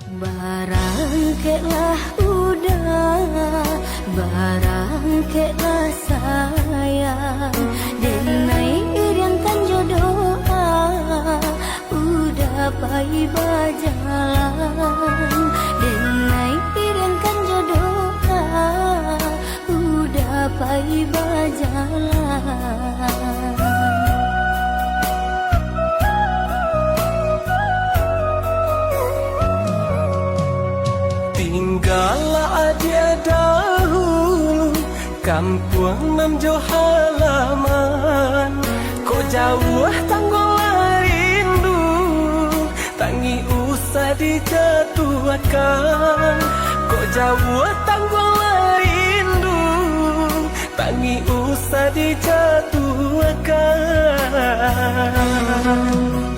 Barangkelah udah, barangkelah sayang, denai iriankan jodoh udah pai berjalan, denai iriankan jodoh udah pai berjalan. Tinggallah dia dahulu kampung namjo halaman, kok jauh tanggolah rindu, tangi usah dijatuhkan. Kok jauh tanggolah rindu, tangi usah dijatuhkan.